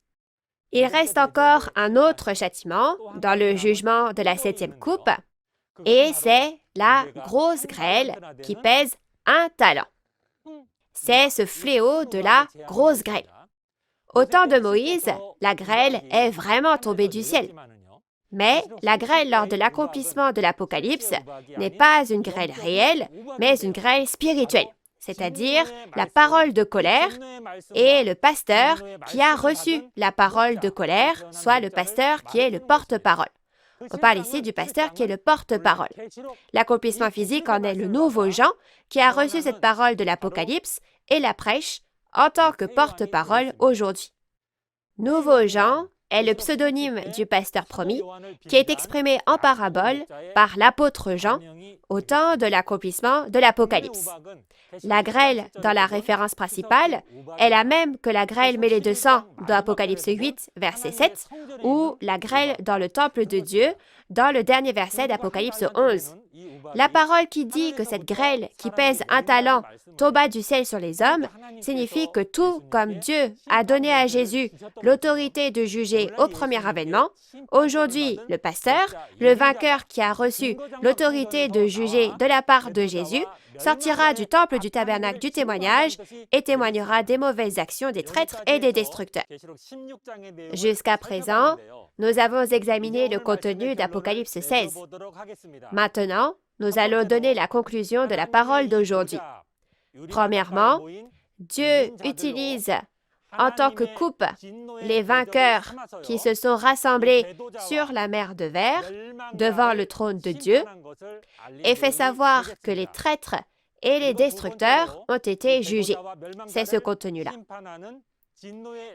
Il reste encore un autre châtiment dans le jugement de la 7e coupe, et c'est la grosse grêle qui pèse 1 talent. C'est ce fléau de la grosse grêle. Au temps de Moïse, la grêle est vraiment tombée du ciel. Mais la grêle lors de l'accomplissement de l'Apocalypse n'est pas une grêle réelle, mais une grêle spirituelle, c'est-à-dire la parole de colère et le pasteur qui a reçu la parole de colère, soit le pasteur qui est le porte-parole. On parle ici du pasteur qui est le porte-parole. L'accomplissement physique en est le nouveau Jean qui a reçu cette parole de l'Apocalypse et la prêche en tant que porte-parole aujourd'hui. Nouveau Jean est le pseudonyme du pasteur promis qui est exprimé en parabole par l'apôtre Jean au temps de l'accomplissement de l'Apocalypse. La grêle dans la référence principale est la même que la grêle mêlée de sang dans Apocalypse 8, verset 7, ou la grêle dans le temple de Dieu dans le dernier verset d'Apocalypse 11. La parole qui dit que cette grêle qui pèse 1 talent tomba du ciel sur les hommes signifie que tout comme Dieu a donné à Jésus l'autorité de juger au premier avènement, aujourd'hui le pasteur, le vainqueur qui a reçu l'autorité de juger de la part de Jésus, sortira du temple du tabernacle du témoignage et témoignera des mauvaises actions des traîtres et des destructeurs. Jusqu'à présent, nous avons examiné le contenu d'Apocalypse 16. Maintenant, nous allons donner la conclusion de la parole d'aujourd'hui. Premièrement, Dieu utilise en tant que coupe les vainqueurs qui se sont rassemblés sur la mer de verre devant le trône de Dieu et fait savoir que les traîtres et les destructeurs ont été jugés. C'est ce contenu-là.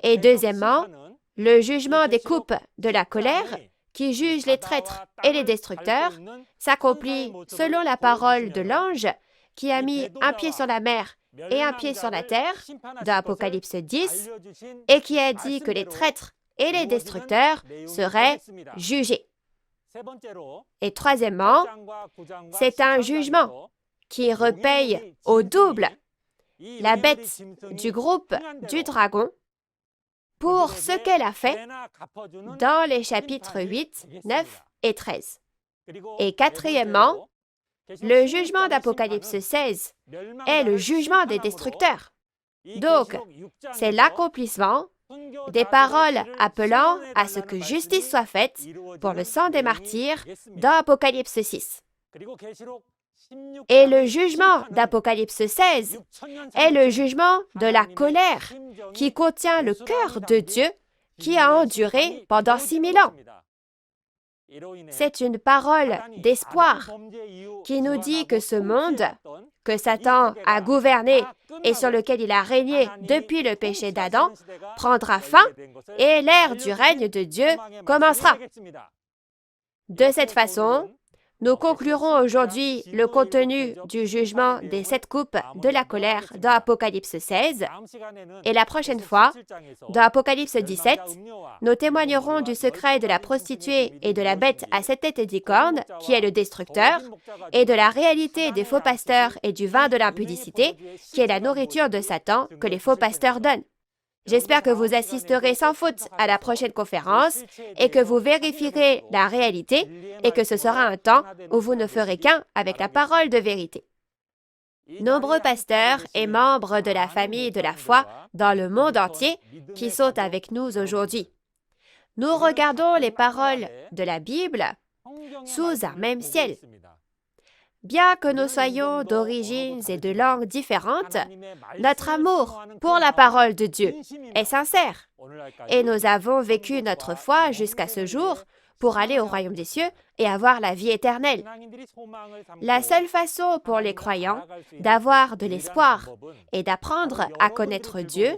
Et deuxièmement, le jugement des coupes de la colère qui juge les traîtres et les destructeurs, s'accomplit selon la parole de l'ange qui a mis un pied sur la mer et un pied sur la terre, dans Apocalypse 10, et qui a dit que les traîtres et les destructeurs seraient jugés. Et troisièmement, c'est un jugement qui repaye au double la bête du groupe du dragon pour ce qu'elle a fait dans les chapitres 8, 9 et 13. Et quatrièmement, le jugement d'Apocalypse 16 est le jugement des destructeurs. Donc, c'est l'accomplissement des paroles appelant à ce que justice soit faite pour le sang des martyrs dans Apocalypse 6. Et le jugement d'Apocalypse 16 est le jugement de la colère qui contient le cœur de Dieu qui a enduré pendant 6000 ans. C'est une parole d'espoir qui nous dit que ce monde que Satan a gouverné et sur lequel il a régné depuis le péché d'Adam prendra fin et l'ère du règne de Dieu commencera. De cette façon, nous conclurons aujourd'hui le contenu du jugement des 7 coupes de la colère dans Apocalypse 16. Et la prochaine fois, dans Apocalypse 17, nous témoignerons du secret de la prostituée et de la bête à 7 têtes et 10 cornes, qui est le destructeur, et de la réalité des faux pasteurs et du vin de l'impudicité, qui est la nourriture de Satan que les faux pasteurs donnent. J'espère que vous assisterez sans faute à la prochaine conférence et que vous vérifierez la réalité et que ce sera un temps où vous ne ferez qu'un avec la parole de vérité. Nombreux pasteurs et membres de la famille de la foi dans le monde entier qui sont avec nous aujourd'hui. Nous regardons les paroles de la Bible sous un même ciel. Bien que nous soyons d'origines et de langues différentes, notre amour pour la parole de Dieu est sincère et nous avons vécu notre foi jusqu'à ce jour pour aller au royaume des cieux et avoir la vie éternelle. La seule façon pour les croyants d'avoir de l'espoir et d'apprendre à connaître Dieu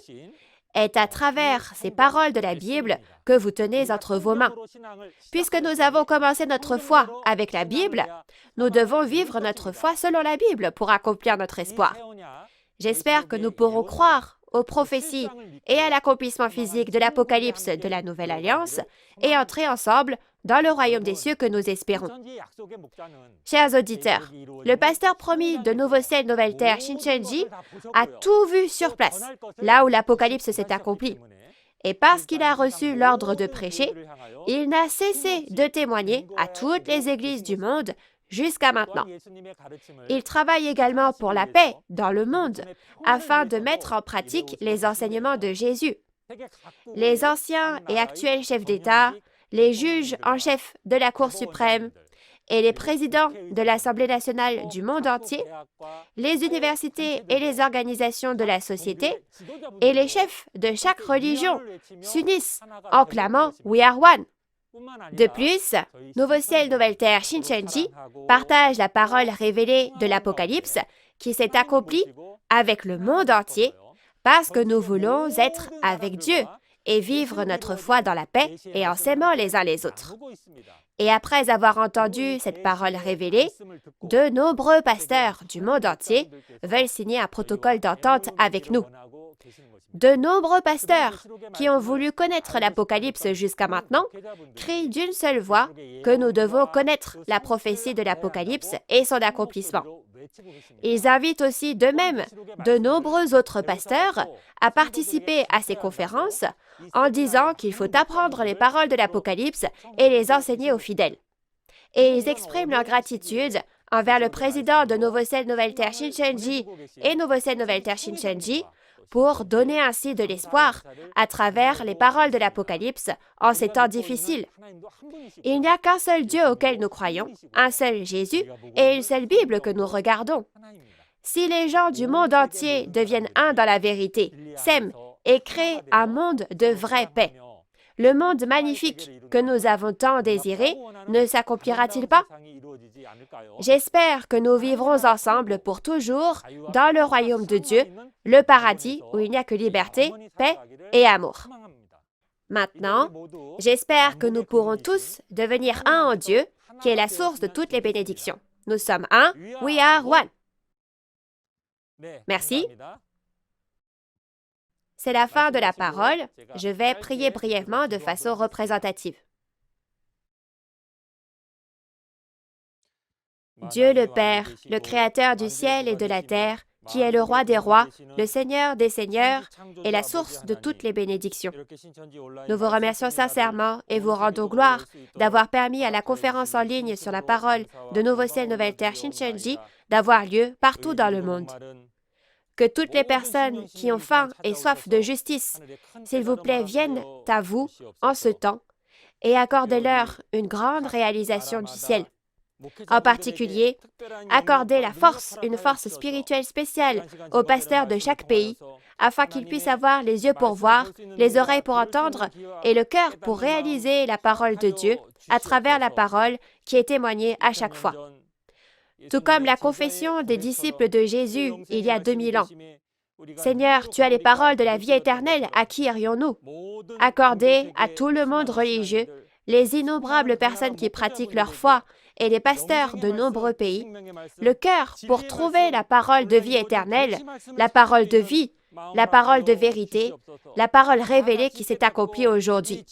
est à travers ces paroles de la Bible que vous tenez entre vos mains. Puisque nous avons commencé notre foi avec la Bible, nous devons vivre notre foi selon la Bible pour accomplir notre espoir. J'espère que nous pourrons croire aux prophéties et à l'accomplissement physique de l'Apocalypse de la Nouvelle Alliance et entrer ensemble dans le royaume des cieux que nous espérons. Chers auditeurs, le pasteur promis de Nouveau Ciel, Nouvelle Terre, Shincheonji, a tout vu sur place, là où l'Apocalypse s'est accompli. Et parce qu'il a reçu l'ordre de prêcher, il n'a cessé de témoigner à toutes les églises du monde jusqu'à maintenant. Il travaille également pour la paix dans le monde, afin de mettre en pratique les enseignements de Jésus. Les anciens et actuels chefs d'État, les juges en chef de la Cour suprême et les présidents de l'Assemblée nationale du monde entier, les universités et les organisations de la société et les chefs de chaque religion s'unissent en clamant « We are one ». De plus, Nouveau Ciel, Nouvelle Terre, Shincheonji partage la parole révélée de l'Apocalypse qui s'est accomplie avec le monde entier parce que nous voulons être avec Dieu et vivre notre foi dans la paix et en s'aimant les uns les autres. Et après avoir entendu cette parole révélée, de nombreux pasteurs du monde entier veulent signer un protocole d'entente avec nous. De nombreux pasteurs qui ont voulu connaître l'Apocalypse jusqu'à maintenant crient d'une seule voix que nous devons connaître la prophétie de l'Apocalypse et son accomplissement. Ils invitent aussi d'eux-mêmes de nombreux autres pasteurs à participer à ces conférences en disant qu'il faut apprendre les paroles de l'Apocalypse et les enseigner aux fidèles. Et ils expriment leur gratitude envers le président de Nouveau Ciel, Nouvelle Terre, Shincheonji et Nouveau Ciel, Nouvelle Terre, Shincheonji pour donner ainsi de l'espoir à travers les paroles de l'Apocalypse en ces temps difficiles. Il n'y a qu'un seul Dieu auquel nous croyons, un seul Jésus et une seule Bible que nous regardons. Si les gens du monde entier deviennent un dans la vérité, s'aiment et créent un monde de vraie paix, le monde magnifique que nous avons tant désiré ne s'accomplira-t-il pas? J'espère que nous vivrons ensemble pour toujours dans le royaume de Dieu, le paradis où il n'y a que liberté, paix et amour. Maintenant, j'espère que nous pourrons tous devenir un en Dieu, qui est la source de toutes les bénédictions. Nous sommes un, we are one. Merci. C'est la fin de la parole. Je vais prier brièvement de façon représentative. Dieu le Père, le Créateur du ciel et de la terre, qui est le Roi des rois, le Seigneur des seigneurs et la source de toutes les bénédictions. Nous vous remercions sincèrement et vous rendons gloire d'avoir permis à la conférence en ligne sur la parole de Nouveau Ciel, Nouvelle Terre Shincheonji d'avoir lieu partout dans le monde. Que toutes les personnes qui ont faim et soif de justice, s'il vous plaît, viennent à vous en ce temps et accordez-leur une grande réalisation du ciel. En particulier, accordez une force spirituelle spéciale aux pasteurs de chaque pays, afin qu'ils puissent avoir les yeux pour voir, les oreilles pour entendre et le cœur pour réaliser la parole de Dieu à travers la parole qui est témoignée à chaque fois. Tout comme la confession des disciples de Jésus il y a 2000 ans. Seigneur, tu as les paroles de la vie éternelle, à qui irions-nous? Accordez à tout le monde religieux, les innombrables personnes qui pratiquent leur foi et les pasteurs de nombreux pays, le cœur pour trouver la parole de vie éternelle, la parole de vie, la parole de vérité, la parole révélée qui s'est accomplie aujourd'hui.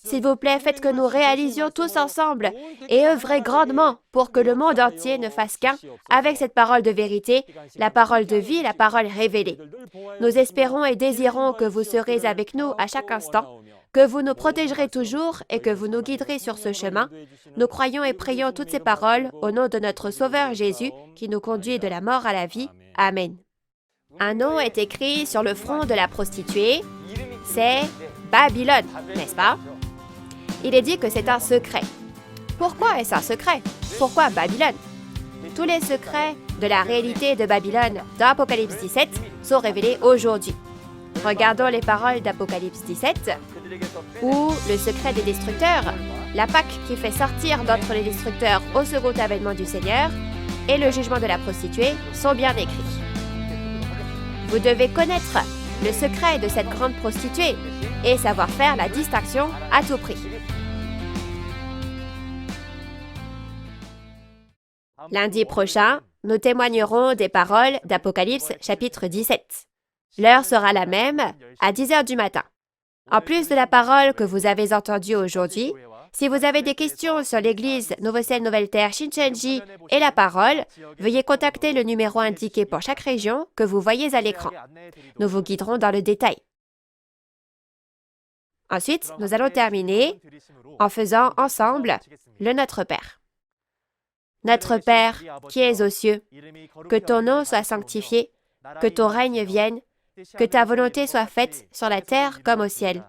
S'il vous plaît, faites que nous réalisions tous ensemble et œuvrez grandement pour que le monde entier ne fasse qu'un avec cette parole de vérité, la parole de vie, la parole révélée. Nous espérons et désirons que vous serez avec nous à chaque instant, que vous nous protégerez toujours et que vous nous guiderez sur ce chemin. Nous croyons et prions toutes ces paroles au nom de notre Sauveur Jésus qui nous conduit de la mort à la vie. Amen. Un nom est écrit sur le front de la prostituée, c'est Babylone, n'est-ce pas? Il est dit que c'est un secret. Pourquoi est-ce un secret? Pourquoi Babylone? Tous les secrets de la réalité de Babylone dans Apocalypse 17 sont révélés aujourd'hui. Regardons les paroles d'Apocalypse 17, où le secret des destructeurs, la Pâque qui fait sortir d'entre les destructeurs au second avènement du Seigneur, et le jugement de la prostituée sont bien écrits. Vous devez connaître le secret de cette grande prostituée et savoir faire la distinction à tout prix. Lundi prochain, nous témoignerons des paroles d'Apocalypse chapitre 17. L'heure sera la même, à 10 heures du matin. En plus de la parole que vous avez entendue aujourd'hui, si vous avez des questions sur l'Église Nouveau Ciel, Nouvelle Terre, Shincheonji et la parole, veuillez contacter le numéro indiqué pour chaque région que vous voyez à l'écran. Nous vous guiderons dans le détail. Ensuite, nous allons terminer en faisant ensemble le Notre Père. Notre Père, qui es aux cieux, que ton nom soit sanctifié, que ton règne vienne, que ta volonté soit faite sur la terre comme au ciel.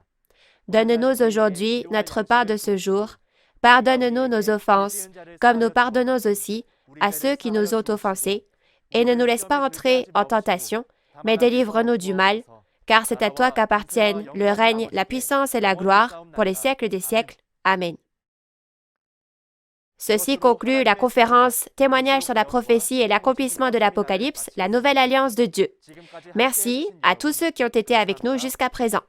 Donne-nous aujourd'hui notre part de ce jour. Pardonne-nous nos offenses, comme nous pardonnons aussi à ceux qui nous ont offensés. Et ne nous laisse pas entrer en tentation, mais délivre-nous du mal, car c'est à toi qu'appartiennent le règne, la puissance et la gloire pour les siècles des siècles. Amen. Ceci conclut la conférence « Témoignage sur la prophétie et l'accomplissement de l'Apocalypse, la nouvelle alliance de Dieu ». Merci à tous ceux qui ont été avec nous jusqu'à présent.